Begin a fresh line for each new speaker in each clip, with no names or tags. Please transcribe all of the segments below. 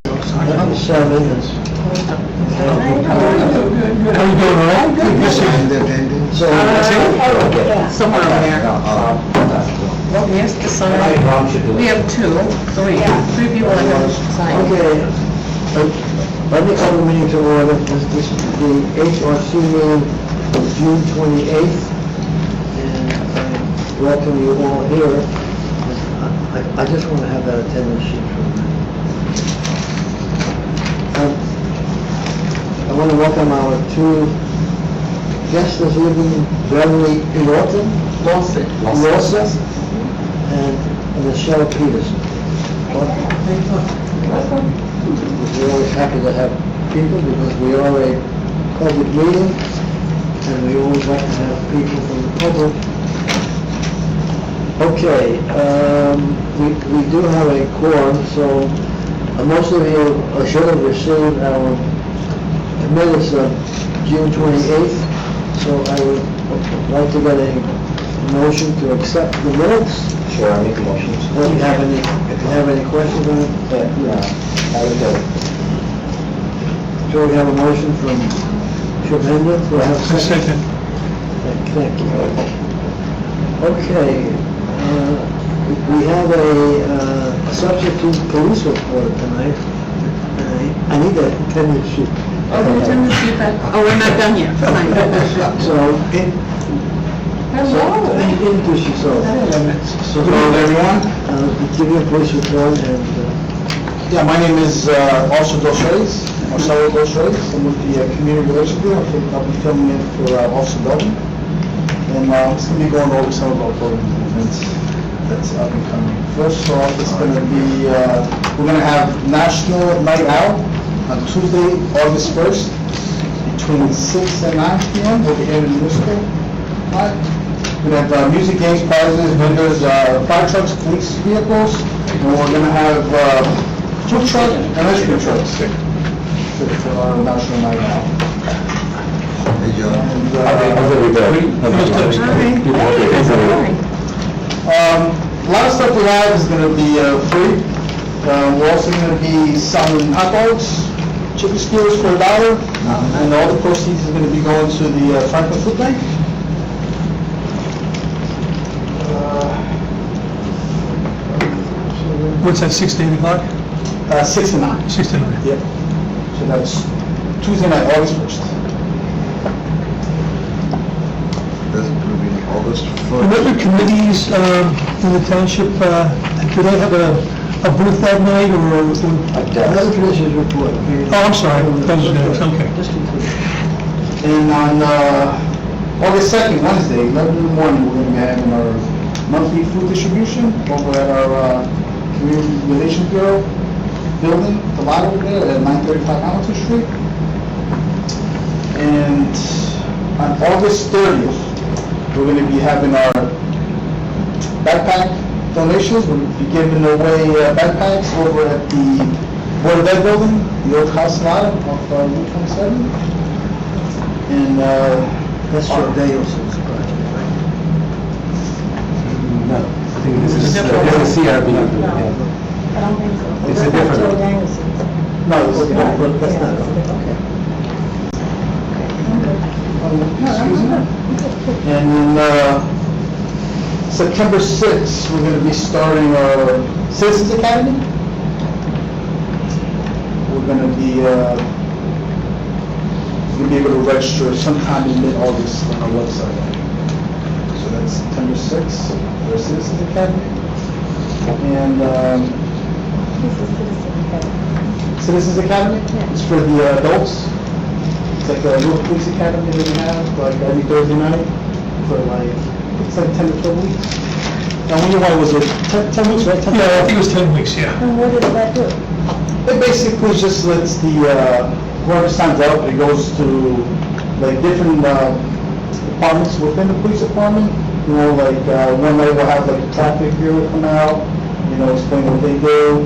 Number 7 is...
How you doing, all right? Good.
So,
Somewhere over there. Well, he has to sign. We have two, three people that have to sign.
okay, let me call the meeting to order. This is the HRC meeting of June 28th, and I welcome you all here. I just want to have that attendance sheet for a minute. I want to welcome our two guests this evening, Beverly Lawson, and Michelle Peterson. We're always happy to have people because we are a public meeting, and we always like to have people from the public. Okay, we do have a quorum, so most of you should have received our minutes of June 28th, so I would like to get a motion to accept the minutes.
Sure, I'll make a motion.
If you have any questions on it?
I would go.
So we have a motion from Shubhendra, do I have a second?
Second.
Thank you. Okay, we have a substitute police report tonight. I need that attendance sheet.
Oh, the attendance sheet back. Oh, we're not done yet. Fine.
So,
Hello.
introduce yourself. So,
Good evening, everyone.
give your police report and,
Yeah, my name is Officer Dosres, Marcelo Dosres. I'm with the Community Relations Bureau. I'll be filming in for Officer Belton. And I'm just going to be going over some of our program movements that's up and coming. First off, it's going to be, we're going to have National Night Out on Tuesday, August 1st, between 6 and 9 p.m. over here in the municipal. We're going to have music, games, prizes, vendors, fire trucks, police vehicles, and we're going to have food truck and ice cream trucks for our National Night Out. A lot of stuff we have is going to be free. We're also going to be selling hot dogs, chicken skewers for $1, and all the proceeds is going to be going to the Franklin Food Bank.
What's that, 6 to 8 o'clock?
6 and 9.
6 to 9.
Yep. So that's Tuesday night, August 1st.
That's going to be August
And
1st.
other committees in the township, do they have a booth that night, or?
another commissioner's report.
Oh, I'm sorry, that was next, okay.
Just include.
And on August 2nd, Wednesday, 11 in the morning, we're going to be having our monthly food distribution over at our Community Relations Bureau building, the lot over there at 935 Hamilton Street. And on August 30th, we're going to be having our backpack donations. We'll be giving away backpacks over at the Board of Ed building, the old house lot off Route 27. And
That's your Dale's project, right?
no,
I think this is CRB.
I don't think so.
It's a different-
no, it's not.
But that's not, okay.
Excuse me. And then September 6th, we're going to be starting our Citizens Academy. We're going to be able to register sometime in mid-August on our website. So that's September 6th for our Citizens Academy. And Citizens Academy, it's for the adults. It's like a little police academy that we have, like every Thursday night, for like, it's like 10 to 12 weeks. Now, when you want, was it 10 weeks, right? 10
Yeah, I think it was 10 weeks, yeah.
And what does that do?
It basically just lets the, whoever signs up, it goes to like different departments within the police department. You know, like one night we'll have like the traffic bureau come out, you know, explain what they do.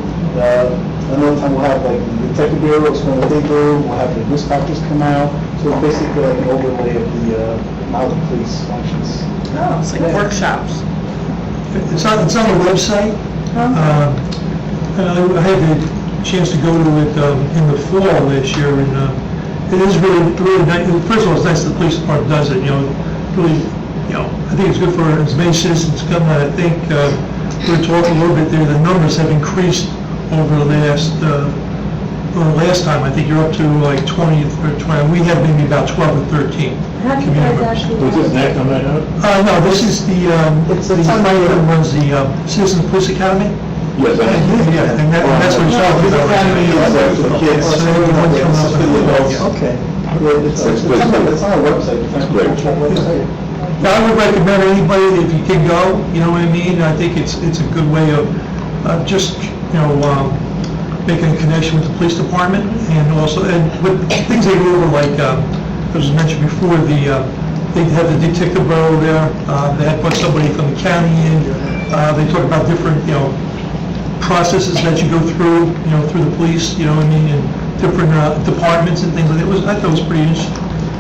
Another time we'll have like the detective bureau explain what they do. We'll have the dispatchers come out. So it's basically like an overlay of the how the police functions.
Oh, it's like workshops.
It's on the website. And I had to chance to go to it in the fall last year, and it is really nice. First of all, it's nice that the police department does it, really, I think it's good for as many citizens to come. I think, we were talking a little bit there, the numbers have increased over the last time. I think you're up to like 20 or 20, we had maybe about 12 or 13.
How do you guys actually?
Was this next on that note?
No, this is the fire that runs the Citizen Police Academy.
Yes, I know.
Yeah, and that's what it's talking about.
Academy is for kids.
So everyone's coming up with it.
Adults.
Okay.
It's on our website.
That's great.
Now, I would recommend anybody, if you can go, you know what I mean? I think it's a good way of just, making a connection with the police department, and also, and with things they go over, like, as was mentioned before, they have the detective bureau there, they had put somebody from the county in, they talk about different, processes that you go through, through the police, you know what I mean, and different departments and things like that. I thought it was pretty interesting.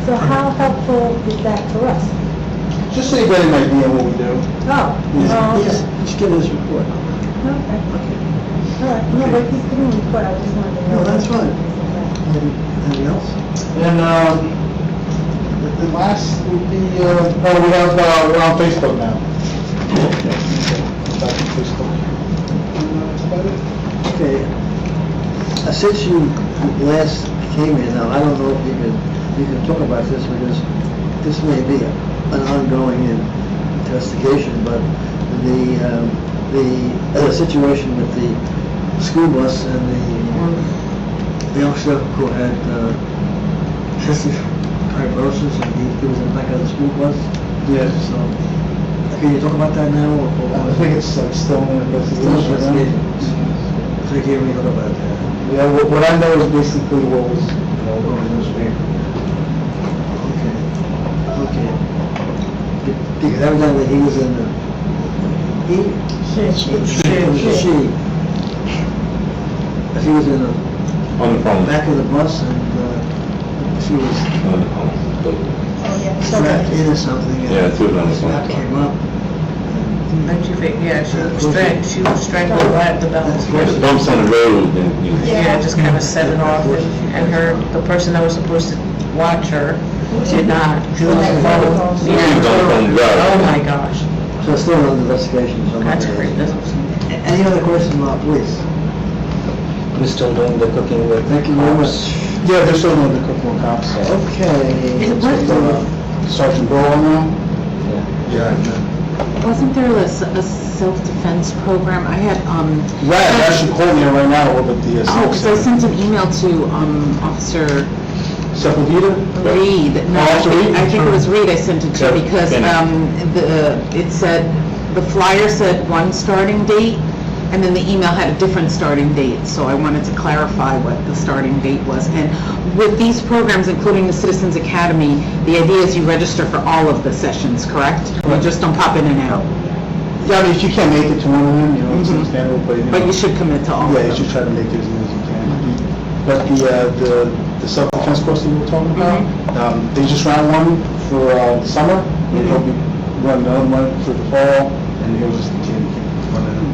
So how helpful is that for us?
Just so you get an idea of what we do.
Oh,
Just give us a report.
okay. All right, no, but he's giving me what I just wanted to know.
No, that's fine.
Okay.
Anything else?
And, the last would be, we're on Facebook now. Back on Facebook. That's about it.
Okay. Since you last came in, now, I don't know if you can talk about this, because this may be an ongoing investigation, but the situation with the school bus and the youngster who had cystic fibrosis, and he was in the back of the school bus.
Yes.
So, can you talk about that now?
I think it's still in investigation.
Still in investigation. So you can't really talk about that.
Yeah, what I know is basically what was, in the newspaper.
Okay. Because evidently he was in the, she was in the
On the phone.
back of the bus, and she was
On the phone.
Oh, yeah.
strapped in or something. And
Yeah, she was on the phone.
strap came up.
And she was strangled right at the belt.
There's bumps on the road, and you...
Yeah, just kind of set it off, and the person that was supposed to watch her did not. She was on the phone.
She was on the phone, yeah.
Oh, my gosh.
So it's still under investigation. So
That's great.
Any other questions about police?
We're still doing the cooking with...
Thank you very much.
Yeah, they're still doing the cooking with cops.
Okay.
Sergeant Burrow now?
Yeah.
Wasn't there a self-defense program? I had,
Right, actually called me right now over the...
because I sent an email to Officer
Sepulveda?
Reed. No,
Officer Reed?
I think it was Reed I sent it to,
Yeah,
because it said, the flyer said one starting date, and then the email had a different starting date, so I wanted to clarify what the starting date was. And with these programs, including the Citizens Academy, the idea is you register for all of the sessions, correct? You just don't pop in and out.
Yeah, I mean, if you can't make it to one of them, it's understandable, but...
But you should commit to all of
Yeah,
them.
you should try to make it as many as you can. But the self-defense course that you were talking about, they just ran one for the summer, and they'll be running another one for the fall, and they'll just continue running them.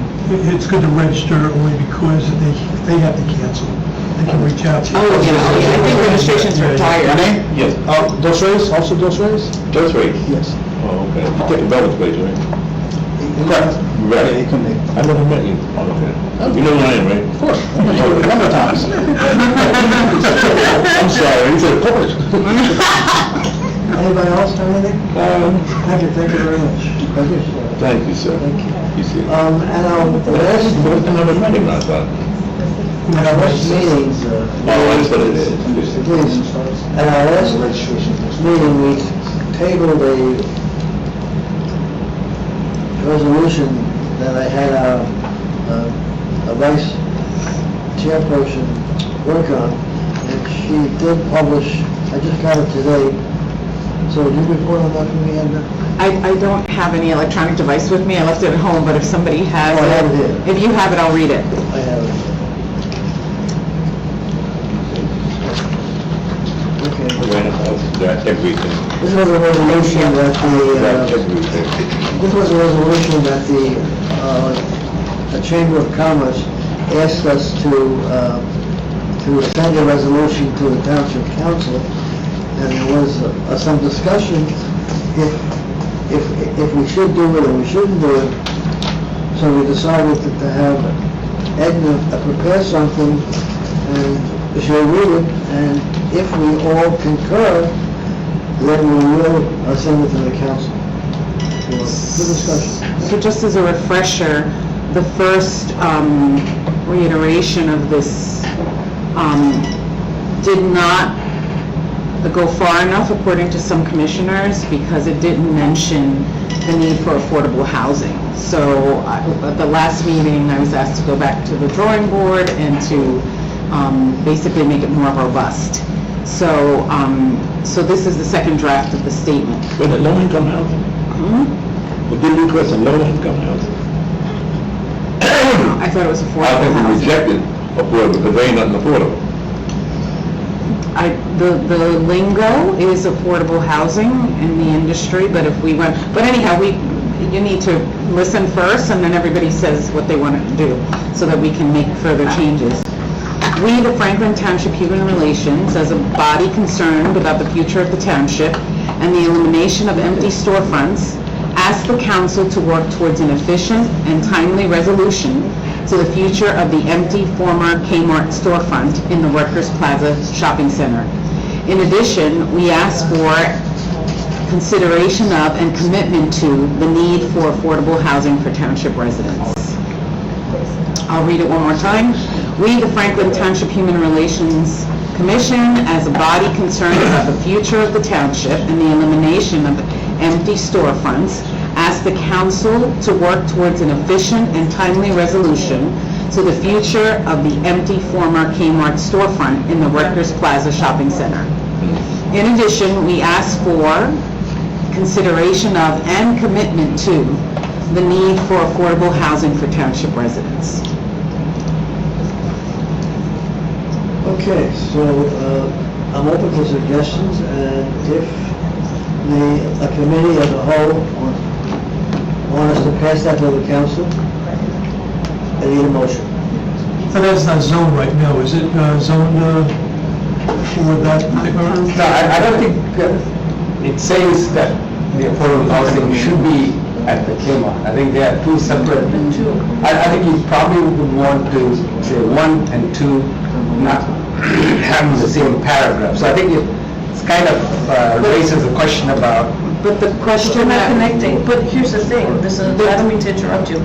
It's good to register only because if they have to cancel, they can reach out to you.
Oh, yeah, I think registration's required.
My name?
Yes.
Dos Reyes, also Dos Reyes?
Just right.
Yes.
Oh, okay. You take the Bellas place, right?
Correct.
Right.
Yeah, you can make.
I never met you. Oh, okay. You know who I am, right?
Of course. A number of times.
I'm sorry, you said Polish.
Anybody else have anything? Thank you very much. Thank you.
Thank you, sir.
Thank you.
You see.
And our last,
What's the number met him, I thought?
at our last meetings,
Oh, that's what it is.
please, at our last meeting, we tabled a resolution that I had a vice chairperson work on, and she did publish, I just got it today. So did you report on that for me, Edna?
I don't have any electronic device with me, I left it at home, but if somebody has
Oh, I have it
it,
here.
if you have it, I'll read it.
I have it. Okay.
That's everything.
This was a resolution that
That's
the,
everything.
this was a resolution that the Chamber of Commerce asked us to send a resolution to the Township Council, and there was some discussion if we should do it or we shouldn't do it. So we decided to have Edna prepare something, and she'll read it, and if we all concur, then we will send it to the council for discussion.
So just as a refresher, the first reiteration of this did not go far enough according to some commissioners because it didn't mention the need for affordable housing. So at the last meeting, I was asked to go back to the drawing board and to basically make it more robust. So this is the second draft of the statement.
But the low-income housing? But didn't we request a low-income housing?
I thought it was
I
affordable
think we
housing.
rejected affordable, because there ain't nothing affordable.
The lingo is affordable housing in the industry, but if we went, but anyhow, you need to listen first, and then everybody says what they want to do, so that we can make further changes. We, the Franklin Township Human Relations, as a body concerned about the future of the township and the elimination of empty storefronts, ask the council to work towards an efficient and timely resolution to the future of the empty former Kmart storefront in the Rutgers Plaza Shopping Center. In addition, we ask for consideration of and commitment to the need for affordable housing for township residents. I'll read it one more time. We, the Franklin Township Human Relations Commission, as a body concerned about the future of the township and the elimination of empty storefronts, ask the council to work towards an efficient and timely resolution to the future of the empty former Kmart storefront in the Rutgers Plaza Shopping Center. In addition, we ask for consideration of and commitment to the need for affordable housing for township residents.
Okay, so I'm open to suggestions, and if a committee as a whole want us to pass that to the council, I need a motion.
So that's not zoned right now, is it zoned for that?
No, I don't think it says that the affordable housing should be at the Kmart. I think they are two separate. I think you probably would want to say 1 and 2 not having the same paragraph. So I think it's kind of raises a question about.
But the question
They're not
that...
connecting, but here's the thing, I don't mean to interrupt you.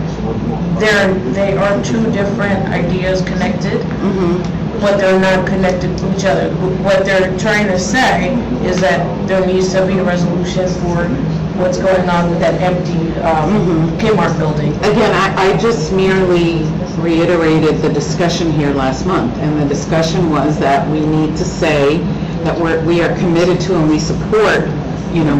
They are two different ideas connected, but they're not connected to each other. What they're trying to say is that there needs to be a resolution for what's going on with that empty Kmart building.
Again, I just merely reiterated the discussion here last month, and the discussion was that we need to say that we are committed to and we support,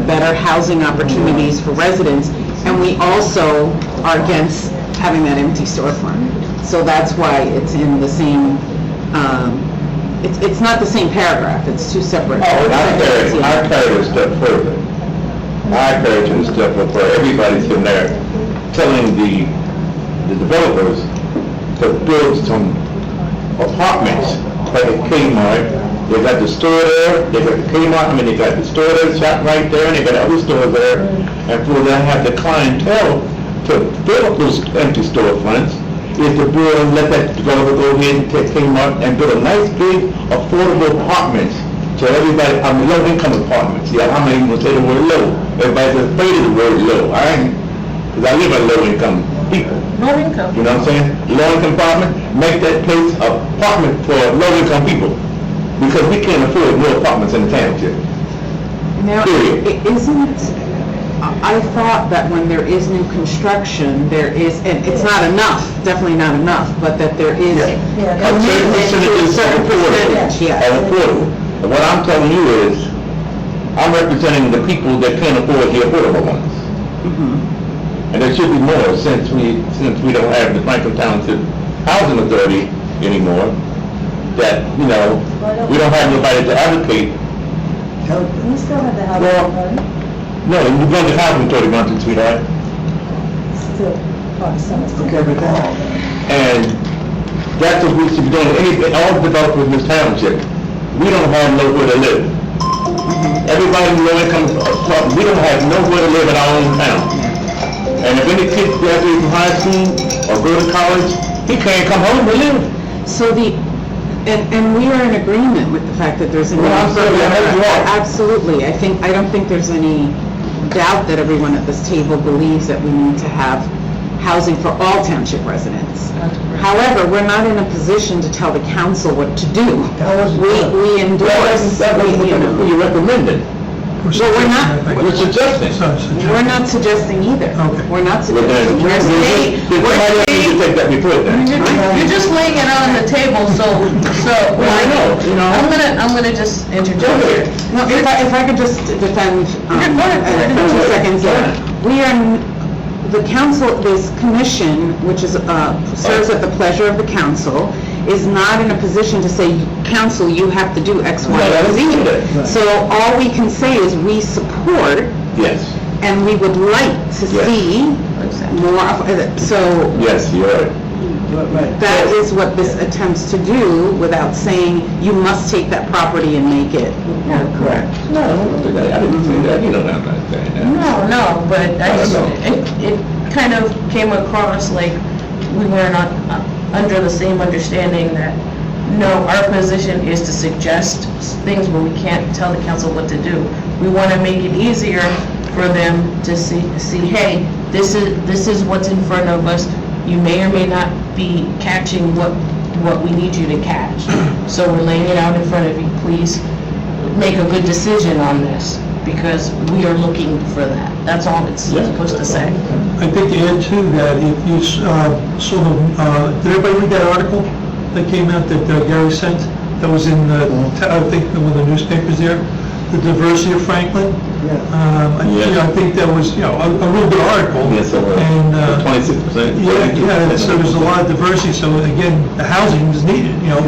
better housing opportunities for residents, and we also are against having that empty storefront. So that's why it's in the same, it's not the same paragraph, it's two separate.
I carried a step further. I carried it a step further. Everybody's in there telling the developers to build some apartments like a Kmart. They got the store there, they got the Kmart, they got the store there, shop right there, and they got other stores there. And for them to have the clientele to build those empty storefronts is to build, let that developer go ahead and take Kmart and build a nice big affordable apartments to everybody, low-income apartments. Yeah, I'm not even gonna say the word low. Everybody's afraid of the word low. Because I live with low-income people.
No income.
You know what I'm saying? Low-income apartment, make that place an apartment for low-income people. Because we can't afford more apartments in the township.
Now,
Period.
I thought that when there is new construction, there is, and it's not enough, definitely not enough, but that there is
A
commitment to a certain percentage, yes.
affordable. And what I'm telling you is, I'm representing the people that can't afford the affordable ones. And there should be more since we don't have the Franklin Township Housing Authority anymore, that, we don't have nobody to advocate.
We still have the housing
Well,
authority,
No, you go to housing authority, Mountain Sweetheart.
still, part of some.
Okay, but
And That's what we should be doing. All developers in this township, we don't have nowhere to live. Everybody in low income, we don't have nowhere to live in our own town. And if any kid graduates from high school or go to college, he can't come home to live.
So and we are in agreement with the fact that there's a need.
Well, I'm sorry, I heard you all.
Absolutely. I don't think there's any doubt that everyone at this table believes that we need to have housing for all township residents. However, we're not in a position to tell the council what to do. We endorse,
That was what you recommended.
but we're not,
You're suggesting.
we're not suggesting either.
Okay.
We're not
Well, then,
suggesting, we're saying,
somebody else need to take that before then.
You're just laying it on the table, so,
Well, I know, you know.
I'm gonna just interject here.
no, if I could just defend,
Yeah, go ahead.
in 2 seconds, we are, the council, this commission, which is, serves at the pleasure of the council, is not in a position to say, council, you have to do X, Y,
Right, I
or Z.
understand that.
So all we can say is we support,
Yes,
and we would like to
Yes.
see more, so
yes, you're right.
Right.
that is what this attempts to do without saying, you must take that property and make it.
Correct.
No, I didn't say that, you know what I'm not saying that.
No, but it kind of came across like we were not under the same understanding that, no, our position is to suggest things, but we can't tell the council what to do. We want to make it easier for them to see, hey, this is what's in front of us. You may or may not be catching what we need you to catch. So we're laying it out in front of you. Please make a good decision on this, because we are looking for that. That's all it's supposed to say.
I think to add to that, if you saw the, did everybody read that article that came out that Gary sent? That was in, I think, one of the newspapers there, the diversity of Franklin?
Yeah.
I think that was, a real good article.
Yes, it was.
And,
26%.
yeah, so there's a lot of diversity, so again, the housing is needed, meet our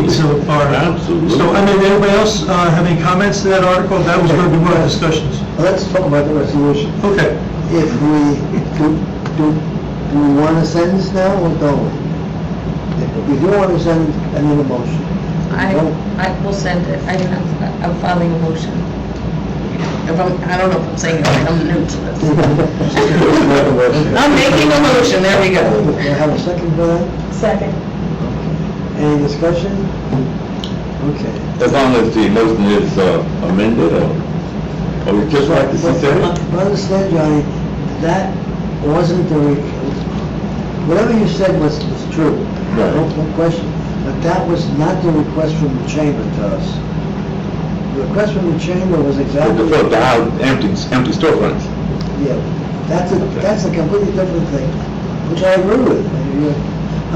needs are.
Absolutely.
So, I mean, anybody else have any comments to that article? That was going to be one of the discussions.
Let's talk about the resolution.
Okay.
If we, do we want to send this now or don't we? If we do want to send, I need a motion.
I will send it. I'm filing a motion. I don't know if I'm saying it right, I'm new to this. I'm making a motion, there we go.
Do I have a second for that?
Second.
Any discussion? Okay.
As long as the motion is amended, or we just like to see said?
But understand, Johnny, that wasn't whatever you said was true.
Right.
No question. But that was not the request from the chamber to us. The request from the chamber was exactly...
The house, empty storefronts.
Yeah, that's a completely different thing, which I agree with. You're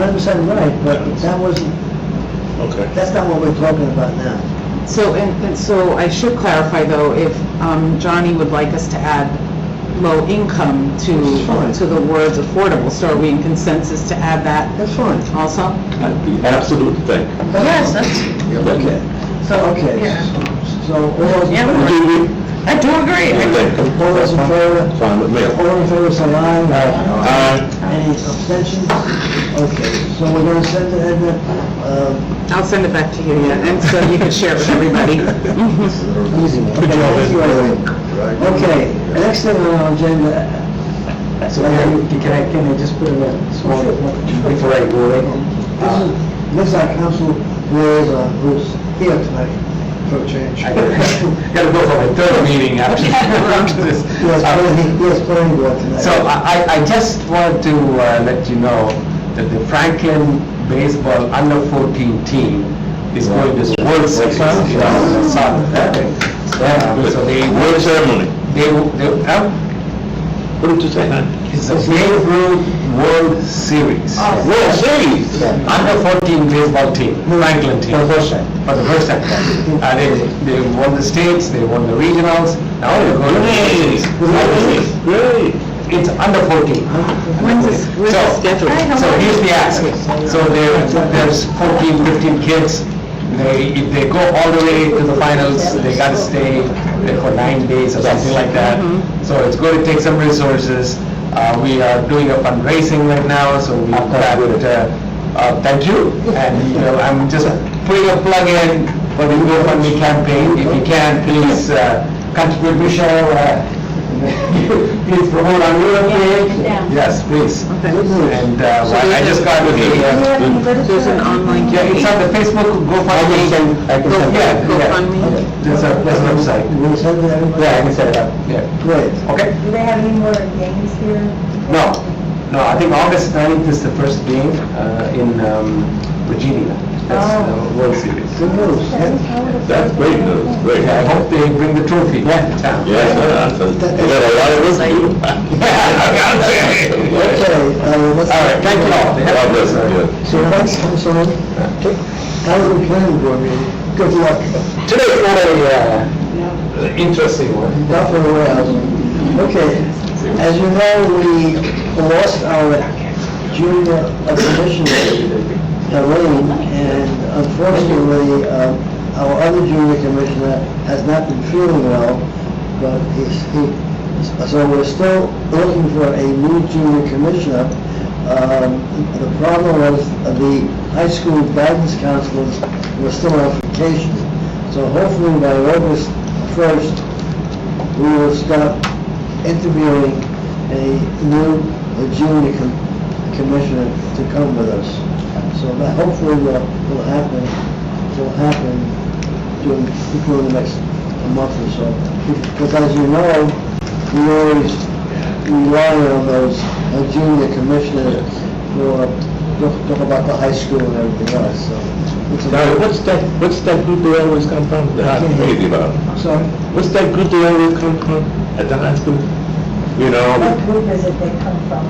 100% right, but that wasn't,
Okay.
that's not what we're talking about now.
So, and so I should clarify though, if Johnny would like us to add low income
That's fine.
to the words affordable, so are we in consensus to add that
That's fine.
also?
I'd be absolutely thankful.
Yes, that's,
Okay.
so,
Okay.
yeah.
So, all those in
Yeah,
favor?
I do agree.
All those in favor?
Fine with me.
All in favor, say aye.
Aye.
Any abstentions? Okay, so we're gonna send it, Edna,
I'll send it back to you, yeah, and so you can share it with everybody.
easy. Okay, thank you, Edna. Okay, next thing on our agenda.
So can I just put in a small, before I go away?
This is our council who's here tonight for a change.
I gotta go for my third meeting after this.
Yes, planning board tonight.
So I just wanted to let you know that the Franklin baseball under 14 team is going to World Series. So they
World ceremony. What did you say, huh?
It's a Babe Ruth World Series.
World Series.
Under 14 baseball team, Franklin team. For the first time. They won the states, they won the regionals, now they're going to the
Great. Great.
It's under 14.
When's the schedule?
So here's the ask. So there's 14, 15 kids. If they go all the way to the finals, they got to stay there for 9 days or something like that. So it's going to take some resources. We are doing a fundraising right now, so we've got thank you. And, I'm just putting a plug in for the GoFundMe campaign. If you can, please contribute. Michelle, please promote on your page. Yes, please. And I just got the...
There's an online
Yeah, it's on the Facebook GoFundMe.
I can send
Yeah,
GoFundMe.
There's a website.
Will you send it to everybody?
Yeah, I can set it up, yeah.
Great.
Okay?
Do they have any more games here?
No, I think August 9th is the first game in Virginia. That's the World Series.
Good news.
That's great news, great.
I hope they bring the trophy to town.
Yes, they got a lot of work to do.
Okay, let's...
All right, thank you all.
God bless you.
So next comes on, Housing Planning Board meeting. Good luck.
Today is not a interesting one.
Not for the warehousing. Okay, as you know, we lost our junior commissioner, Elaine, and unfortunately, our other junior commissioner has not been feeling well, but so we're still looking for a new junior commissioner. The problem was the high school guidance counselors were still on vacation, so hopefully by August 1st, we will start interviewing a new junior commissioner to come with us. So that hopefully will happen during the next month or so. Because as you know, we always rely on those junior commissioners for talk about the high school and everything else, so.
Now, what's that group they always come from? I'm crazy about.
Sorry?
What's that group they always come from at the high school? You know?
What group is it they come from?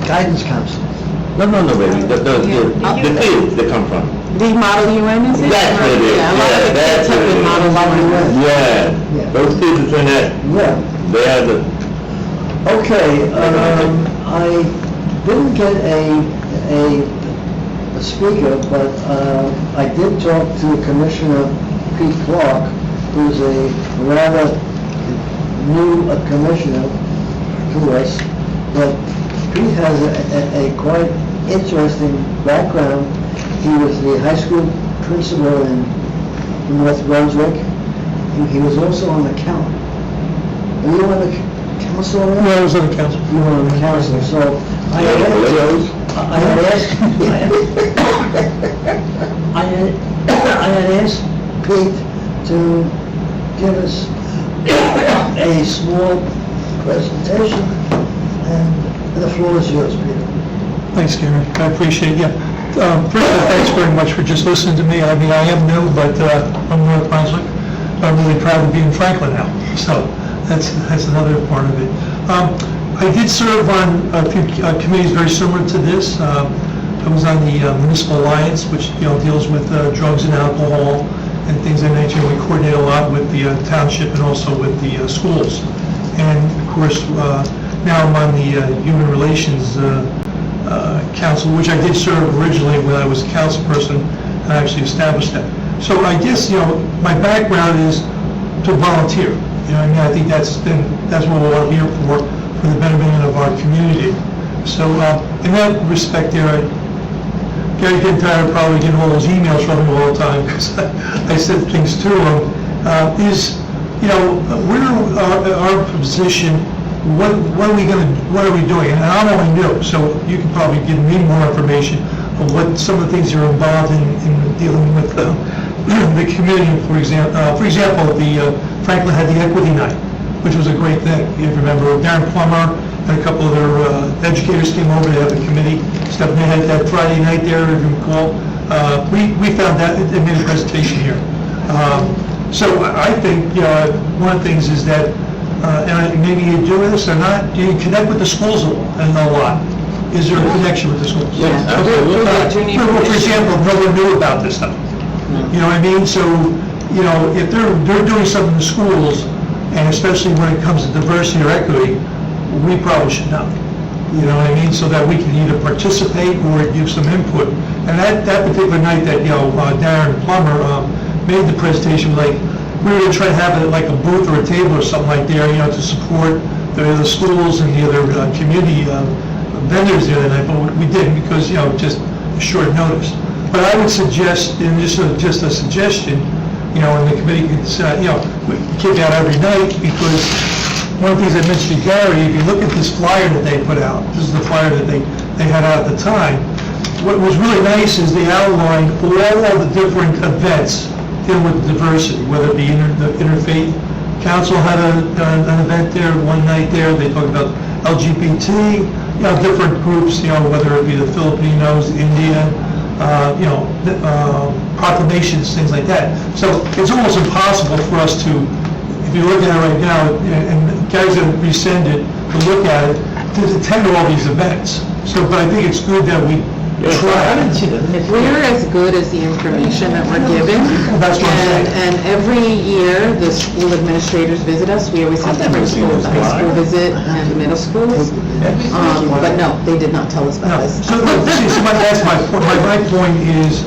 Guidance counselors.
No, baby, the kids they come from.
The Model UN, is it?
That's what it is.
Yeah, a lot of the
Yeah,
kids have been
that's
Model UN.
Yeah, those kids is in that,
Yeah.
they have the,
Okay, I didn't get a speaker, but I did talk to Commissioner Pete Clark, who's a rather new commissioner to us, but Pete has a quite interesting background. He was the high school principal in North Brunswick. He was also on the council. Were you on the council?
No, I was on the council.
You were on the council, so I had asked Pete to give us a small presentation, and the floor is yours, Peter.
Thanks, Gary. I appreciate it. First of all, thanks very much for just listening to me. I mean, I am new, but I'm North Brunswick. I'm really proud to be in Franklin now, so that's another part of it. I did serve on a few committees very similar to this. I was on the Municipal Alliance, which deals with drugs and alcohol and things of that nature. We coordinate a lot with the Township and also with the schools. And of course, now I'm on the Human Relations Council, which I did serve originally when I was a council person, and I actually established that. So I guess, my background is to volunteer. I mean, I think that's what we're all here for the betterment of our community. So in that respect there, Gary getting tired of probably getting all those emails from him all the time, because I said things to him, where our position, what are we doing? And I'm only new, so you can probably give me more information of what some of the things you're involved in dealing with the community. For example, Franklin had the Equity Night, which was a great thing. You remember Darren Plummer and a couple of their educators came over to have a committee. Stephanie had that Friday night there, if you recall. We found that, they made a presentation here. So I think, one of the things is that, and maybe you do this or not, do you connect with the schools a lot? Is there a connection with the schools?
Yes, absolutely.
For example, no one knew about this stuff. You know what I mean? So, if they're doing something in the schools, and especially when it comes to diversity or equity, we probably should know. You know what I mean? So that we can either participate or give some input. And that particular night that, Darren Plummer made the presentation, we were going to try to have it like a booth or a table or something like there, to support the schools and the other community vendors there that night, but we didn't because, just short notice. But I would suggest, and just a suggestion, and the committee could say, we kick out every night, because one of the things I mentioned to Gary, if you look at this flyer that they put out, this is the flyer that they had out at the time, what was really nice is they outlined all the different events dealing with diversity, whether it be the Interfaith Council had an event there, one night there, they talked about LGBT, different groups, whether it be the Filipinos, India, proclamations, things like that. So it's almost impossible for us to, if you look at it right now, and Gary's going to resend it, to look at it, to attend all these events. So, but I think it's good that we try. I didn't see that.
We're as good as the information that we're given.
That's what I'm saying.
And every year, the school administrators visit us. We always have different schools, the high school visit and the middle schools. But no, they did not tell us
No.
about this.
So that's my point. My point is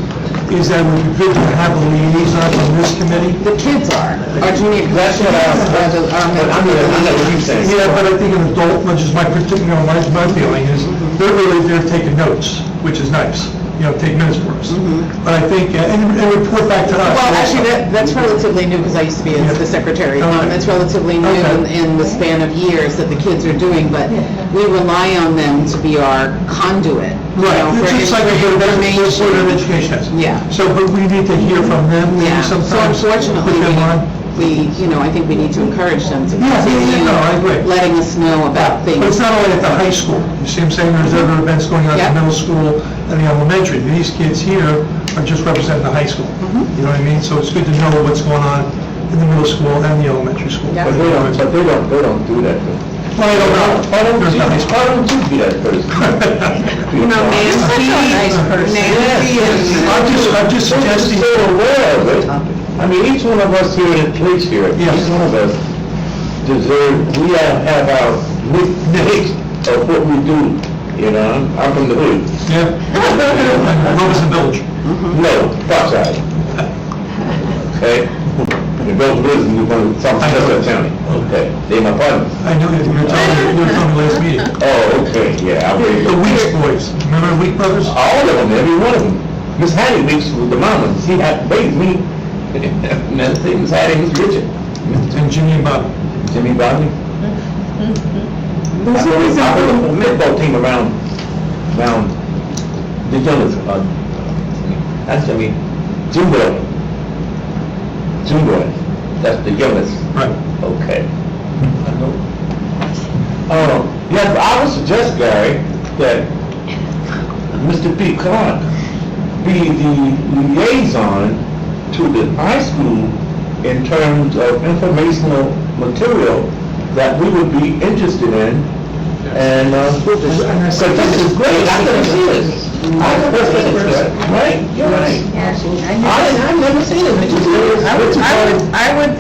that it would be good to have a liaison on this committee.
The kids are. Our junior
That's what I know what you're saying.
Yeah, but I think an adult, which is my particular, my feeling is, they're really there taking notes, which is nice, take minutes for us. But I think, and report back to us.
Well,
also.
actually, that's relatively new, because I used to be the secretary.
Okay.
It's relatively new
Okay.
in the span of years that the kids are doing, but we rely on them to be our conduit.
Right,
For
it's just like a good
information.
education has.
Yeah.
So, but we need to hear from them, maybe
Yeah, so
sometimes.
unfortunately,
Put them on.
I think we need to encourage them to
Yeah,
continue
no, I agree.
letting us know about
But
things.
it's not only at the high school, you see what I'm saying, there's other events going on at
Yeah.
the middle school and the elementary. These kids here are just representing the high school, you know what I mean? So it's good to know what's going on in the middle school and the elementary school.
Yeah.
But they don't do that.
Well, I don't know.
Why don't
There's the high school.
you be that person?
Nancy and...
I'm just suggesting.
So aware of it. I mean, each one of us here in the police here,
Yes.
each one of us we all have our niche of what we do, I'm from the hood.
Yeah. Robinson Village.
No, Parkside. Okay? In both business, you're from South County. Okay, they my partners.
I know that you were telling me last meeting.
Oh, okay, yeah, I'm ready.
The Weeks boys, remember the Week brothers?
All of them, every one of them. Miss Hattie Weeks was the mama. She had raised me. Another thing, Miss Hattie was Richard.
And Jimmy and Bob.
Jimmy Bobby. I was a football team around the youngest, June boy. That's the youngest.
Right.
Okay. Yeah, but I would suggest, Gary, that Mr. P. Clark be the liaison to the high school in terms of informational material that we would be interested in. And, because this is great, I've never seen this. Right? You're right. I've never seen it.
I would,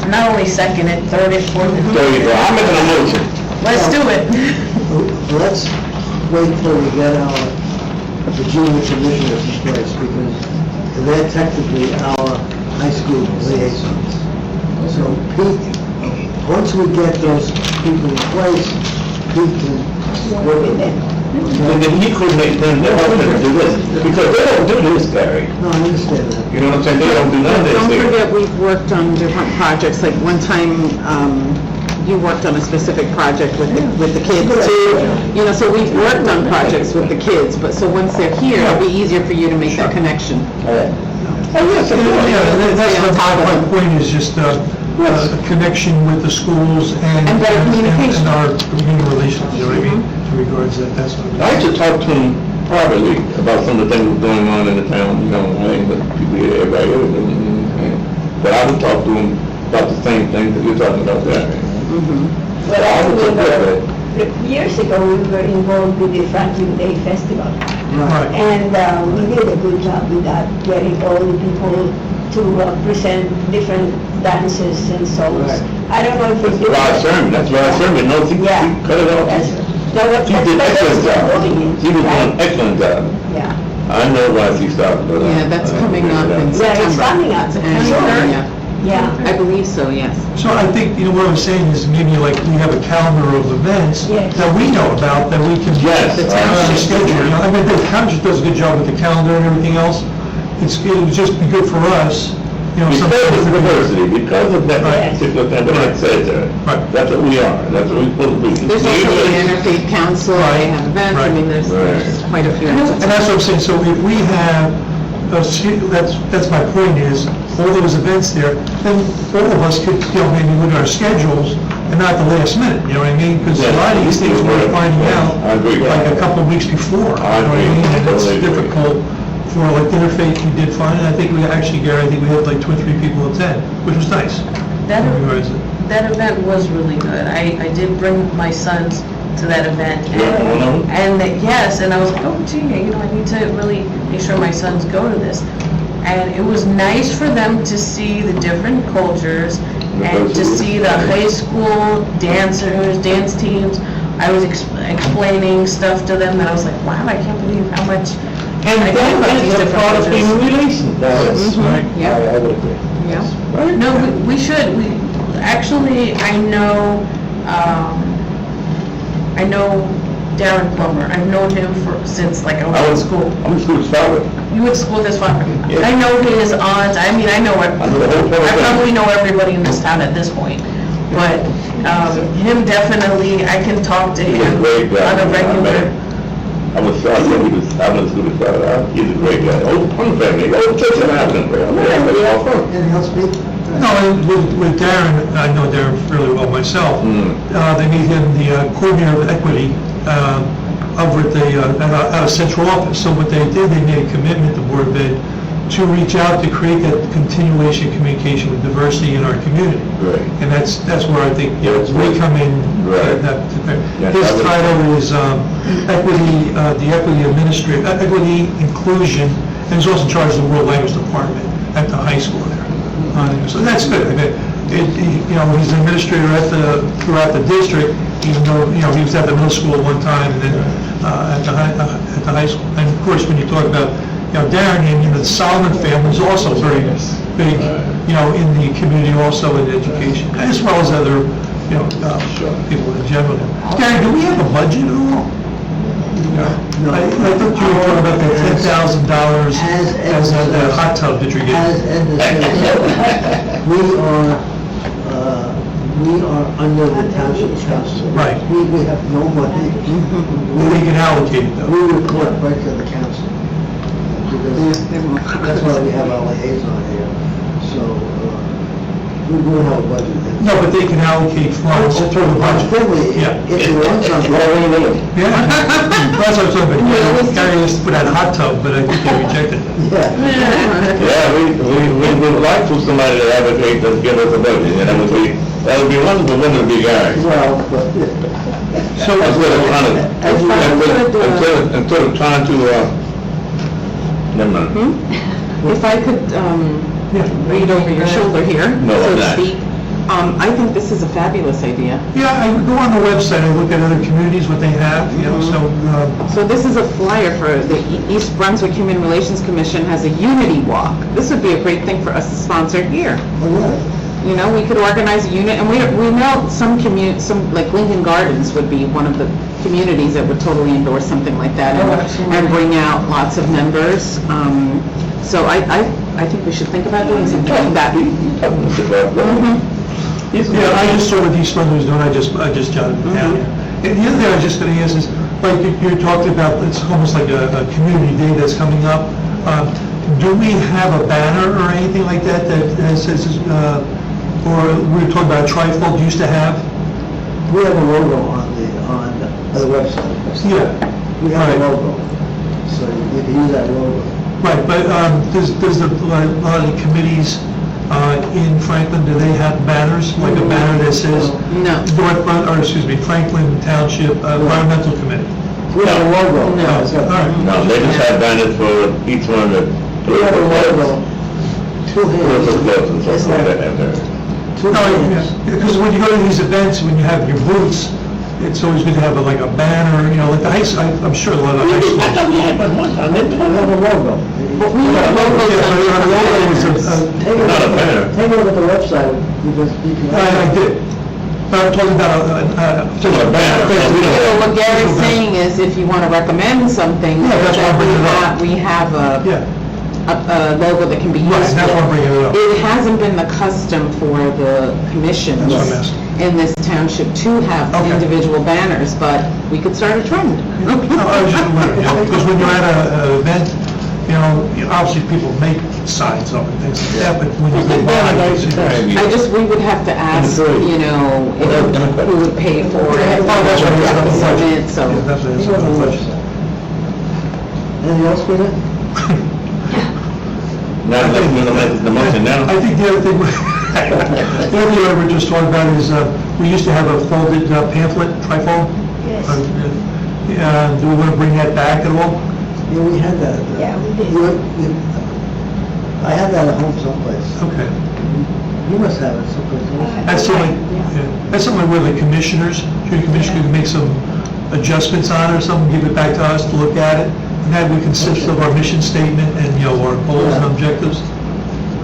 not only second it, third it, fourth it.
There you go, I'm making a motion.
Let's do it.
Let's wait till we get the junior commissioners in place, because they're technically our high school liaisons. So Pete, once we get those people in place, Pete can work with them.
And then he coordinate them to help them do this, because they don't do this, Gary.
No, I understand that.
You know what I'm saying? They don't do none of this.
Don't
They-
forget, we've worked on different projects, like one time, you worked on a specific project with the kids too. So we've worked on projects with the kids, but so once they're here, it'll be easier for you to make that connection.
Oh, yes, of course.
Yeah, that's my point is just a connection with the schools and
And better communication.
and our community relations, you know what I mean? In regards to that, that's what
I used to talk to him privately about some of the things going on in the town, I ain't but people here, everybody else. But I would talk to him about the same thing that you're talking about there.
But I remember, years ago, we were involved with the Franklin Day Festival.
Right.
And we did a good job with that, getting all the people to present different dances and songs. I don't know if we do
That's Rod Sermon, no, he cut it off.
No, that's
He did excellent job.
doing it.
He was doing
right?
an excellent job.
Yeah.
I know why he stopped. But
Yeah, that's coming up in
Yeah,
September.
it's coming up.
And,
Sure.
yeah.
Yeah.
I believe so, yes.
So I think, what I was saying is maybe like we have a calendar of events
Yes.
that we know about, that we can.
Yes.
The township schedule, I mean, the township does a good job with the calendar and everything else. It would just be good for us,
Because of diversity, because of that
Right.
particular thing, what I said there.
Right.
That's what we are, that's what we're supposed to be.
There's also the interfaith council, they have events, I mean, there's quite a few.
And that's what I'm saying, so if we have, that's my point is, all those events there, then all of us could, maybe look at our schedules and not the last minute, you know what I mean? Because a lot of these things we're finding out
I agree.
like a couple of weeks before, you know
I
what I
agree.
mean? And it's
Totally agree.
difficult for like interfaith, we did fine, and I think we actually, Gary, I think we had like 2 or 3 people attend, which was nice.
That,
We realized it.
that event was really good. I did bring my sons to that event.
Yeah, one of them?
And yes, and I was like, oh gee, I need to really make sure my sons go to this. And it was nice for them to see the different cultures and to see the high school dancers, dance teams. I was explaining stuff to them that I was like, wow, I can't believe how much
And
I know about these
that's a
different
part of
cultures.
human relations. That's
Right.
Yeah.
I would agree.
Yeah.
Right?
No, we should, actually, I know Darren Plummer. I've known him since like I was in school.
I'm a school father.
You went to school with his father?
Yeah.
I know his aunt, I mean, I know
I know the whole
I
family.
probably know everybody in this town at this point. But, him definitely, I can talk to
He's a
him
great guy.
on a regular.
I was shocked that I went to school with father. He's a great guy. Oh, Plum family, oh, Church and Island, where they all from.
Anything else, Pete?
No, and with Darren, I know Darren fairly well myself. They made him the coordinator of equity over at the central office. So what they did, they made a commitment, the Board of Ed, to reach out to create that continuation of communication with diversity in our community.
Right.
And that's where I think,
Yeah, that's
we
right.
come in.
Right.
His title is equity, the equity administrator, equity inclusion, and he's also in charge of the world language department at the high school there. So that's good. I mean, he's an administrator throughout the district, even though, he was at the middle school at one time and then at the high school. And of course, when you talk about, Darren and the Solomon family is also very big, in the community also in education, as well as other, people in general. Gary, do we have a budget at all?
No.
I thought you were talking about the $10,000 as a hot tub that you're
As
getting.
Ed said, we are under the township council.
Right.
We have no money.
We can allocate it though.
We report right to the council. Because that's why we have our liaison here. So, we will have a budget.
No, but they can allocate funds through the budget.
Definitely,
Yeah.
if you want something.
Yeah. That's what I was talking about. Gary used to put out a hot tub, but I think they rejected it.
Yeah.
Yeah, we would like for somebody to advocate to give us a budget, and that would be wonderful, wouldn't it be, Gary?
Well, but,
So,
Instead of trying to, instead of trying to, never mind.
If I could read over your shoulder here,
No,
so
I'm
to
not.
speak, I think this is a fabulous idea.
yeah, I would go on the website and look at other communities, what they have,
So this is a flyer for the East Brunswick Human Relations Commission has a unity walk. This would be a great thing for us to sponsor here. We could organize a unit, and we know some like Lincoln Gardens would be one of the communities that would totally endorse something like that and bring out lots of members. So I think we should think about doing something like that.
Yeah, I just saw what East Brunswick was doing, I just jotted it down. And the other thing I was just gonna ask is, like, you talked about, it's almost like a community day that's coming up. Do we have a banner or anything like that says, or we were talking about Trifold used to have?
we have a logo on the website.
Yeah.
We have
Right.
a logo, so you can use that logo.
Right, but does a lot of the committees in Franklin, do they have banners, like a banner that says
No.
Franklin Township Environmental Committee?
We have a logo.
No.
All right.
No, they just have banners for each one of the.
We have a logo, two hands.
Political clubs and
It's
stuff like
like
that, there.
two
No,
hands.
because when you go to these events, when you have your booths, it's always good to have like a banner, like the high school, I'm sure a lot of high schools.
I thought we had one time, didn't
We
we?
have a logo.
But we have logos
Yeah, but
on
our logo is
Take a
Not a
look-
banner.
Take a look at the website.
not talking about a banner.
So what Gary's saying is, if you want to recommend something,
Yeah, that's why I'm bringing it up.
we have
Yeah,
a logo that can be used.
right, that's why I'm bringing it up.
It hasn't been the custom for the commissions
That's what I'm asking.
in this township to have
Okay.
individual banners, but we could start a trend.
No, I was just wondering, because when you're at an event, obviously people make signs up and things like that, but when you go by,
We would have to ask, who would pay for it.
Oh, that's right, that's another question.
So.
Yeah, that's another question.
Anything else, Peter?
Now, the motion now.
I think the other thing, the other thing we were just talking about is, we used to have a folded pamphlet, trifold.
Yes.
Do we want to bring that back at all?
Yeah, we had that.
Yeah, we did.
I have that at home someplace.
Okay.
You must have it someplace.
That's something, that's something where the commissioners, jury commissioners could make some adjustments on it or something, give it back to us to look at it. And that would consist of our mission statement and, our goals and objectives.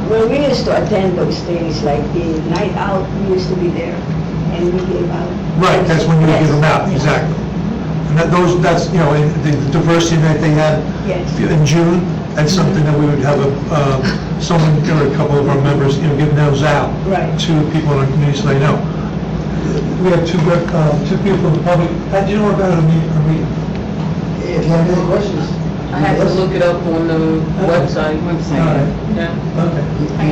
Well, we used to attend those things, like the night out, we used to be there, and we gave out.
Right, that's when you would give them out,
Yes.
exactly. And that's, in the diversity that they had
Yes.
in June, that's something that we would have someone, or a couple of our members, give those out
Right.
to people in our community so they know. We have two people from the public. How do you know about a meeting?
If you have any questions.
I had to look it up on the website.
All right.
Yeah.
Okay.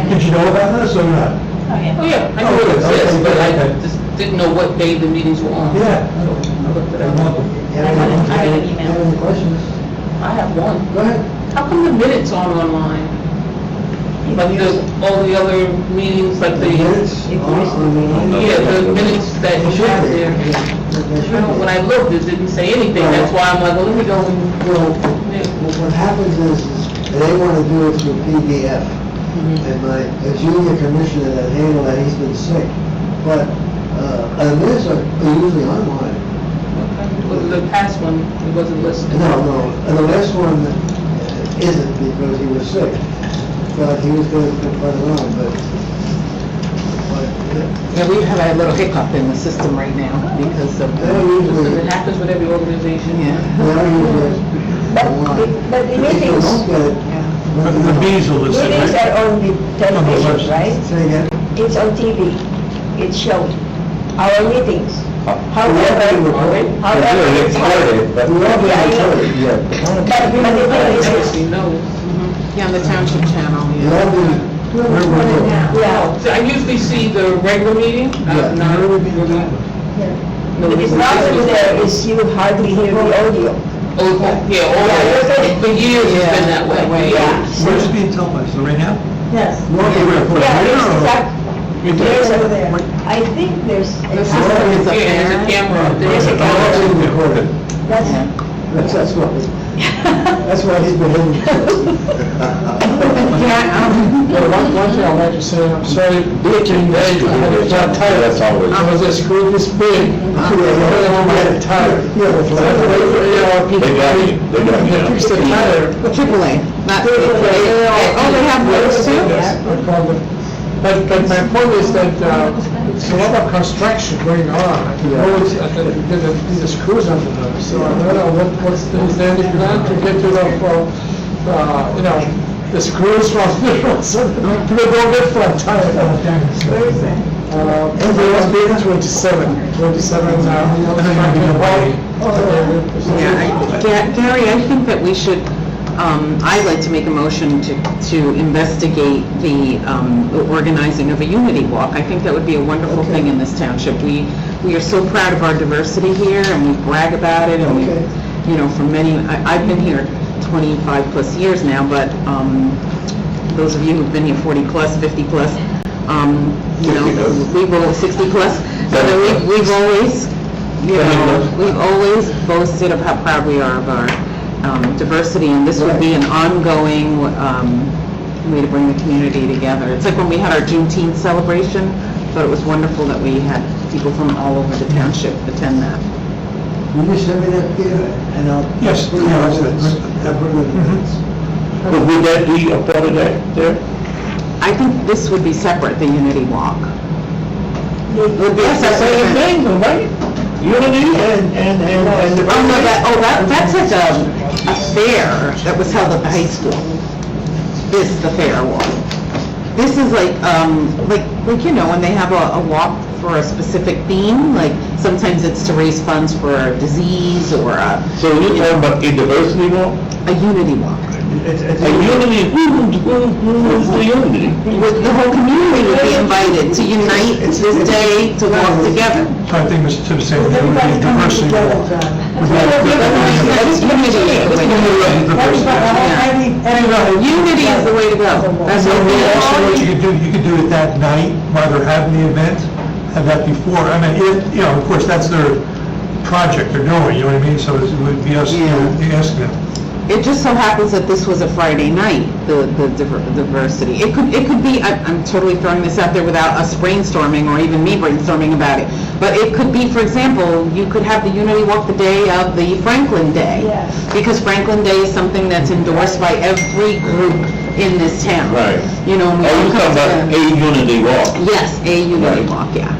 Did you know about this or not?
Oh, yeah, I know it exists, but I just didn't know what day the meetings were on.
Yeah.
I looked it up.
I got an email. Have any questions?
I have one.
Go ahead.
How come the minutes aren't online? Like all the other meetings, like the,
Minutes?
yeah, the minutes that you have there. I don't- When I looked, it didn't say anything, that's why I'm like, well, let me go and,
Well,
yeah.
what happens is they want to do it through PDF. And my junior commissioner that handled that, he's been sick. But, the minutes are usually online.
Well, the past one, it wasn't listed.
No, and the last one isn't because he was sick. But he was going to put it on, but,
Yeah, we have a little hiccup in the system right now because of
they
the,
usually,
It happens with every organization.
yeah.
they usually online.
But the
If you
meetings,
don't get it,
The bees will listen,
meetings
right?
are on the television,
website.
right?
Say again?
It's on TV. It's shown. Our meetings.
We are
However,
being recorded.
It's recorded, but
We are being recorded, yeah.
but the thing is,
Actually, no.
Yeah, on the township channel,
We
yeah.
are being, we're recorded.
yeah.
So I usually see the regular meeting,
Yeah.
not.
It's not that there is, you hardly hear the audio.
Oh, yeah, all, for years it's been that way.
Yeah.
Where's it being televised, so right now?
Yes.
We're being recorded.
Yeah, there's
Or-
that, I think there's,
The system is up
Yeah, there's a
there.
camera up there.
There's a
We're all being recorded.
that's,
That's why he's been hitting.
One thing I'd like to say, I'm sorry, baking day, I had a flat tire.
That's always.
I was a screw this big. I had a tire.
Yeah, that's
So I had to wait for
They got you, they got you.
to fix the tire.
AAA, not, they have those too?
I called it. But my point is that, it's a lot of construction going on. The roads, the screws under them. So I don't know, is there any plan to get rid of, the screws from the roads? People don't get flat tires.
where is that?
And there was been 27
Yeah, Gary, I think that we should, I'd like to make a motion to investigate the organizing of a unity walk. I think that would be a wonderful thing in this township. We are so proud of our diversity here, and we brag about it, and we, for many, I've been here 25 plus years now, but those of you who've been here 40 plus, 50 plus, we've always 60 plus, so that we've always boasted of how proud we are of our diversity, and this would be an ongoing way to bring the community together. It's like when we had our Juneteenth celebration, but it was wonderful that we had people from all over the township attend that.
Will you send me that, Peter? And I'll.
Yes,
put it
yeah,
on
that's it.
I'll put it in the minutes.
Would that be a part of that there?
I think this would be separate, the unity walk. Would be a separate event.
right? Unity and
Oh, no, that's like a fair that was held at the high school. This, the fair one. This is like, you know, when they have a walk for a specific theme, like sometimes it's to raise funds for a disease or a...
So you're talking about a diversity walk?
A unity walk.
A unity, who's the unity?
The whole community would be invited to unite this day to walk together.
So I think Mr. Tibbs said there would be a diversity walk.
That's unity. Unity is the way to go. That's what we
Also, what you could do it that night, while they're having the event, have that before. I mean, you know, of course, that's their project they're doing, you know what I mean? So it would be us, you know, asking them.
It just so happens that this was a Friday night, the diversity. It could be, I'm totally throwing this out there without us brainstorming or even me brainstorming about it. But it could be, for example, you could have the Unity Walk the day of the Franklin Day.
Yes.
Because Franklin Day is something that's endorsed by every group in this town.
Right.
You know, and we
Oh,
all
you're
come
talking about
together.
a unity walk?
Yes, a Unity
Right.
Walk, yeah.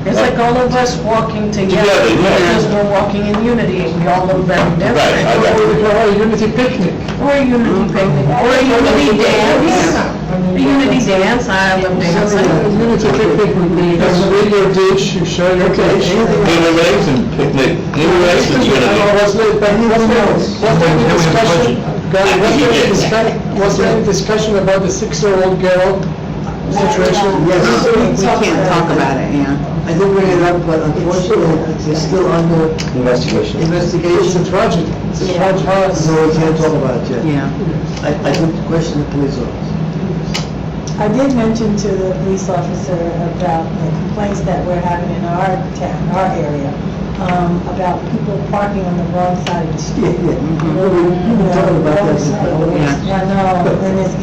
It's like all of us walking together,
Together, yeah.
because we're walking in unity, and we all look very different.
Right, I got it.
Or a unity picnic.
Or a unity picnic, or a unity dance. A unity dance, I love dancing.
Unity picnic would be, you bring your dish, you show your dish.
Interrace and picnic, interrace and unity.
Was there any discussion about the 6-year-old girl situation?
Yes.
We can't talk about it, yeah.
I did bring it up, but unfortunately, it's still under
Investigation.
investigation.
It's a tragedy. It's a tragedy.
So we can't talk about it yet.
Yeah.
I did question the police officer.
I did mention to the police officer about the complaints that we're having in our town, our area, about people parking on the wrong side of the street.
Well, we've been talking about that before.
Yeah.
I know, and it's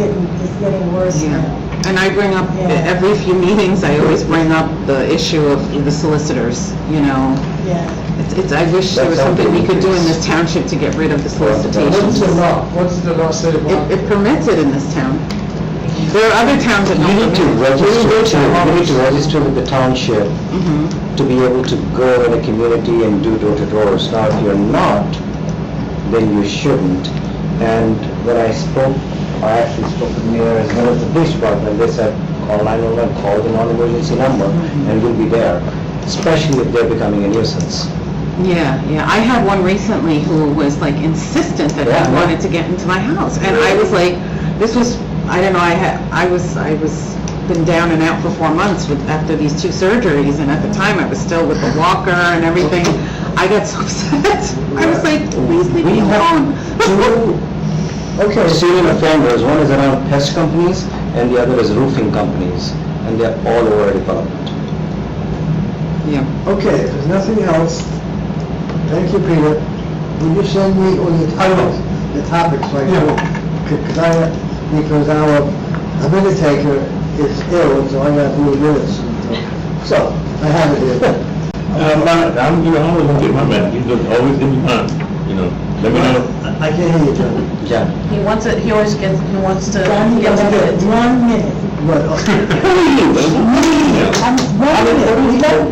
getting worse
Yeah,
now.
and I bring up,
Yeah.
every few meetings, I always bring up the issue of the solicitors, you know.
Yeah.
I wish there was something we could do in this township to get rid of the solicitations.
What does the law say about?
It permits it in this town. There are other towns that
You
don't
need to
permit it.
register with the township to be able to go in a community and do door-to-doors. Now, if you're not, then you shouldn't. And when I spoke, I actually spoke with the mayor as well as the police department, they said, call 911, call the non-emergency number, and we'll be there, especially if they're becoming a nuisance.
Yeah, I had one recently who was like insistent that he wanted to get into my house, and I was like, this was, I don't know, I was been down and out for 4 months after these 2 surgeries, and at the time I was still with the walker and everything. I got so upset. I was like, please leave me alone.
Okay. Serial offenders, one is around pest companies, and the other is roofing companies, and they're all over development.
Yeah.
Okay, if there's nothing else, thank you, Peter. Will you send me all the topics, like, because our administrator is ill, so I got to do the minutes. So, I have it here.
I'm, you know, I'm always gonna get my man, he's always in my mind, you know, let me know.
I can't hear you, John.
Yeah.
He wants to get the minutes.
1 minute.
What?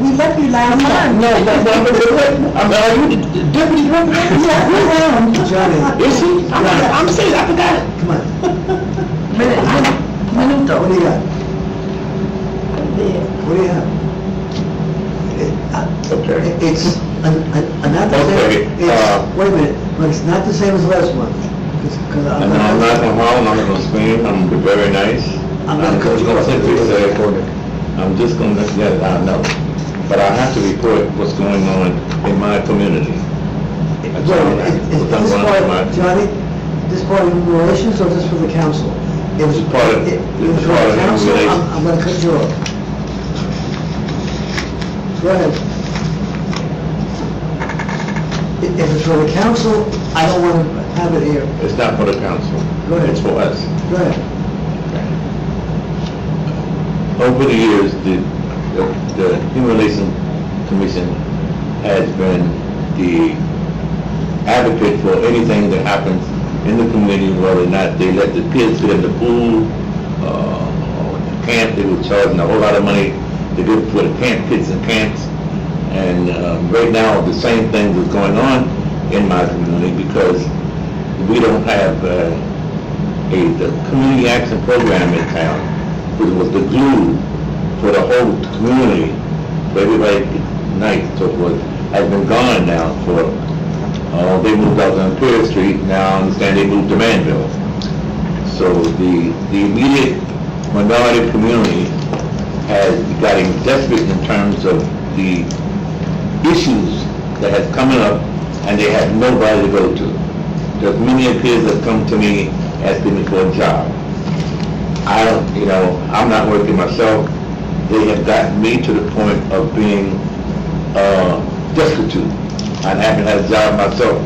We left you last time.
No, are you the deputy director?
Yeah, we am.
Johnny.
Is he? I'm saying, I forgot it.
Come on.
Minuto.
What do you got? What do you have?
Okay.
It's not the
Okay,
same, wait a minute, but it's not the same as last month. 'Cause
And I'm not gonna howl, I'm not gonna scream, I'm gonna be very nice.
I'm gonna cut
just
you off.
simply say, I'm just gonna, yeah, I know, but I have to report what's going on in my community. That's all I have.
Is
What's
this
going on in my-
part, Johnny, this part of human relations or just for the council?
This is part of-
If
this is
it's for
part
the
of human
council,
relations.
I'm gonna cut you off. Go ahead. If it's for the council, I don't want to have it here.
It's not for the council.
Go ahead.
It's for us.
Go ahead.
Over the years, the Human Relations Commission has been the advocate for anything that happens in the community, whether or not they let the kids get in the pool, or the camp, they were charging a whole lot of money They're good for the kids in camps. And right now, the same thing is going on in my community because we don't have the community action program in town, which was the glue for the whole community, for everybody to unite and so forth, has been gone now for, they moved out on Imperial Street, now I understand they moved to Manville. So the immediate minority community has gotten desperate in terms of the issues that have coming up, and they have nobody to go to. There's many kids that come to me asking me for a job. I don't, I'm not working myself. They have gotten me to the point of being destitute. I haven't had a job myself.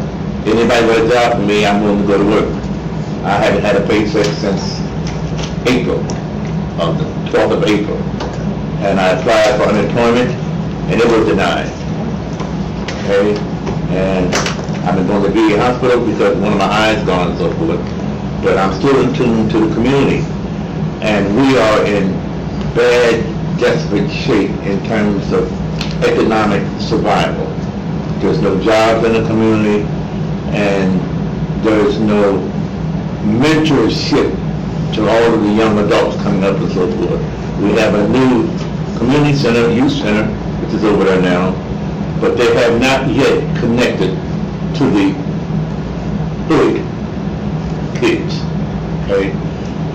Anybody got a job for me, I'm willing to go to work. I haven't had a paycheck since April, of the 12th of April. And I applied for unemployment, and it was denied. Okay? And I've been going to VA hospital because one of my eyes gone and so forth. But I'm still in tune to the community. And we are in bad, desperate shape in terms of economic survival. There's no jobs in the community, and there's no mentorship to all of the young adults coming up and so forth. We have a new community center, youth center, which is over there now, but they have not yet connected to the hood kids, okay?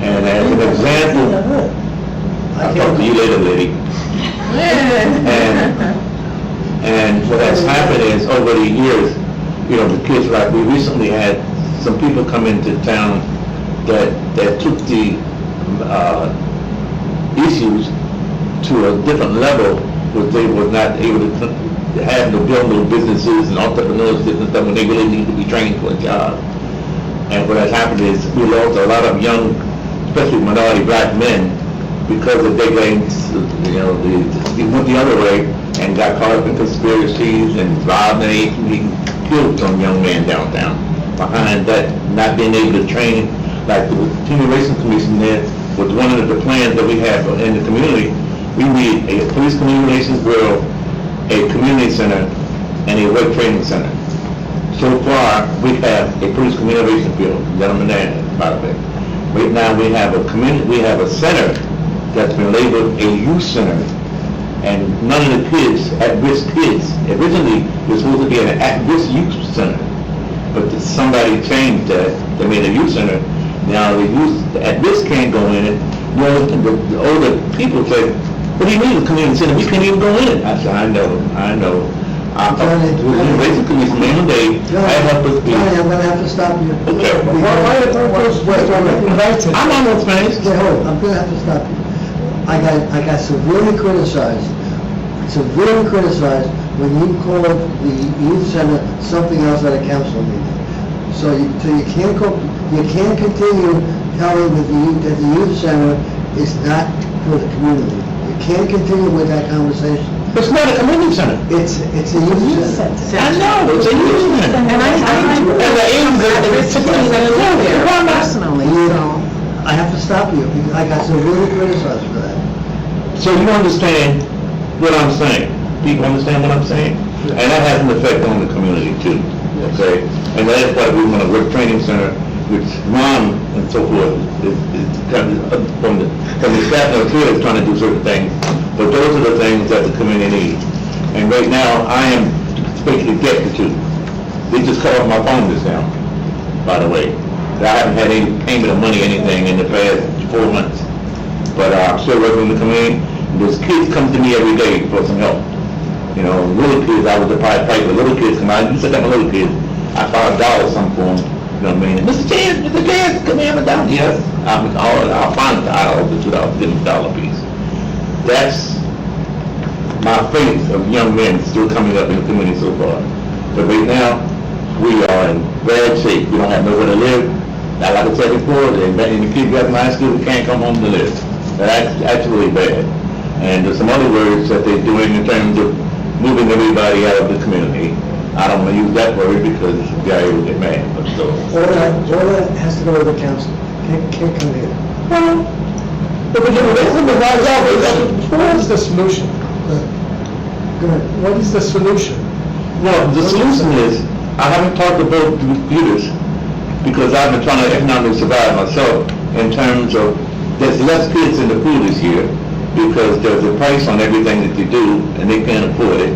And as an example, I'll talk to you later, lady. And what has happened is over the years, the kids, like we recently had some people come into town that took the issues to a different level, where they were not able to have to build little businesses and entrepreneurship and stuff when they really need to be trained for a job. And what has happened is we lost a lot of young, especially minority black men, because of their gangs, they went the other way and got caught up in conspiracies and robbed and even killed some young man downtown. Behind that, not being able to train, like the Human Relations Commission there, was one of the plans that we have in the community. We need a police communications bureau, a community center, and a work training center. So far, we have a police communications bureau, gentleman there, by the way. Right now, we have a center that's been labeled a youth center, and none of the kids, at-risk kids, originally it was supposed to be an at-risk youth center, but somebody changed that, they made a youth center. Now the youth, the at-risk can't go in it. The older people say, what do you mean a community center? We can't even go in it. I said, I know. Basically, it's mandate. I have to speak.
Johnny, I'm gonna have to stop you.
Okay. I'm almost finished.
Okay, hold on, I'm gonna have to stop you. I got severely criticized when you called the youth center something else at a council meeting. So you can't continue telling that the youth center is not for the community. You can't continue with that conversation.
It's not a community center.
It's a youth center.
I know, it's a youth center.
And it's typically that go there personally, so.
I have to stop you, because I got severely criticized for that.
So you understand what I'm saying? People understand what I'm saying? And that has an effect on the community too, okay? And that's why we want a work training center, which Ron and so forth is kind of from the staff of here is trying to do certain things, but those are the things that the community needs. And right now, I am basically destitute. They just cut off my phone just now, by the way. I haven't had any payment of money, anything in the past 4 months. But I'm still working in the community. There's kids come to me every day for some help. Little kids, I was the Pied Piper. Little kids come out. You said I'm a little kid. I found $1 some for them. You know what I mean? Mr. Chance, come here, I'm down. Yes, I'll find $1 or $2, give them $1 piece. That's my faith of young men still coming up in the community so far. But right now, we are in bad shape. We don't have nowhere to live. Now, like I said before, the kids got in high school, we can't come home to live. That's really bad. And there's some other words that they're doing in terms of moving everybody out of the community. I don't want to use that word because the guy will get mad, but so.
All that has to go to the council. Can't come here.
Well,
What is the solution?
Go ahead.
What is the solution?
Well, the solution is, I haven't talked about the computers, because I've been trying to economically survive myself in terms of, there's less kids in the pool this year, because there's a price on everything that they do, and they can't afford it.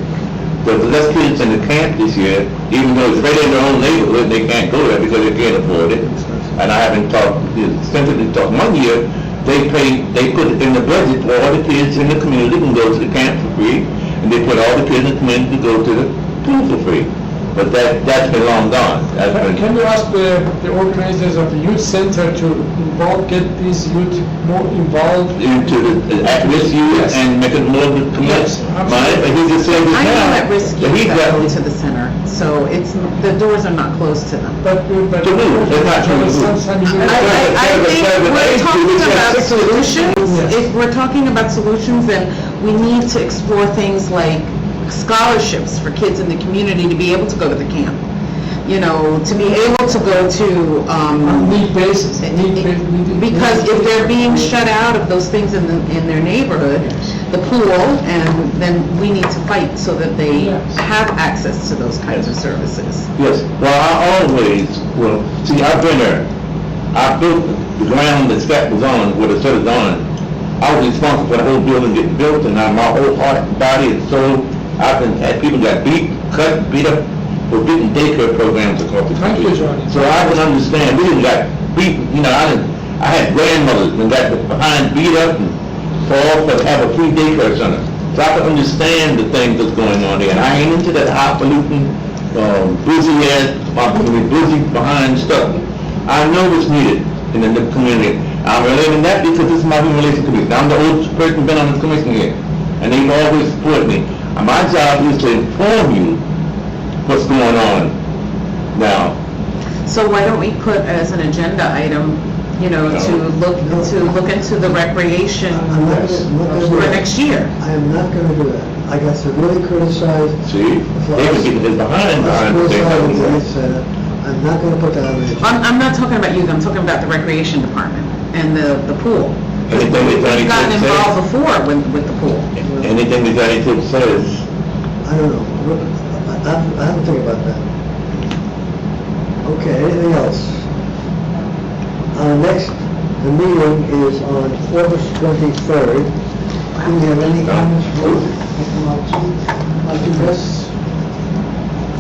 There's less kids in the camp this year, even though it's right in their own neighborhood, they can't go there because they can't afford it. And I haven't talked, extensively talked, one year, they put it in the budget for all the kids in the community can go to the camp for free, and they put all the kids in the community to go to the pool for free. But that's been long gone. That's been-
Can you ask the organizers of the youth center to get these youth more involved?
Into the at-risk youth
Yes.
and make it more of the community.
Yes, absolutely.
But he just said it
I
now.
know at risk
that
youth
he's
that go
got-
to the center, so it's, the doors are not closed to them.
But
To who? They're not to who?
I think we're talking about solutions.
Yes.
If we're talking about solutions, then we need to explore things like scholarships for kids in the community to be able to go to the camp. You know, to be able to go to,
Need basis.
because if they're being shut out of those things in their neighborhood, the pool, and then we need to fight so that they have access to those kinds of services.
Yes, well, see, I've been there. I built the ground that Scott was on, where the set is on. I was responsible for the whole building getting built, and now my whole heart, body, and soul, had people got beat, cut, beat up, for getting daycare programs across the
Thank
country.
you, Johnny.
So I can understand, we didn't got beat, you know, I had grandmothers that got behind beat up and fall for have a free daycare center. So I can understand the things that's going on there, and I ain't into that highfalutin, busy behind stuff. I know what's needed in the community. I'm relating that because this is my human relations committee. I'm the oldest person been on this commission here, and they've always supported me. And my job is to inform you what's going on now.
So why don't we put as an agenda item, you know, to look into the recreation
I'm not gonna do
for
that.
next year?
I am not gonna do that. I got severely criticized.
See, they were getting this behind the
Criticized the youth
thing.
center. I'm not gonna put that on the agenda.
I'm not talking about youth, I'm talking about the recreation department and the pool.
Anything that
We've
Johnny
gotten
Tip
involved
says,
before with the pool.
anything that Johnny Tip says,
I don't know. I haven't think about that. Okay, anything else? The meeting is on August 23rd. Do you have any comments for us?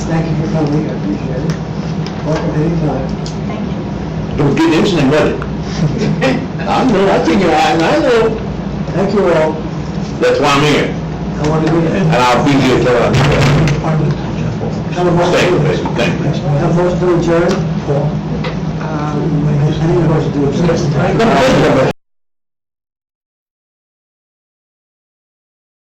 Thank you for coming, I appreciate it. Welcome anytime.
it was getting interesting, wasn't it? I know, I think you're right, I know.
Thank you all.
That's why I'm here,
I want to be,
and I'll be here till I'm done.
have a motion.
Thank you, Bishop, thank you.
Have a motion to adjourn? I need a motion to adjourn.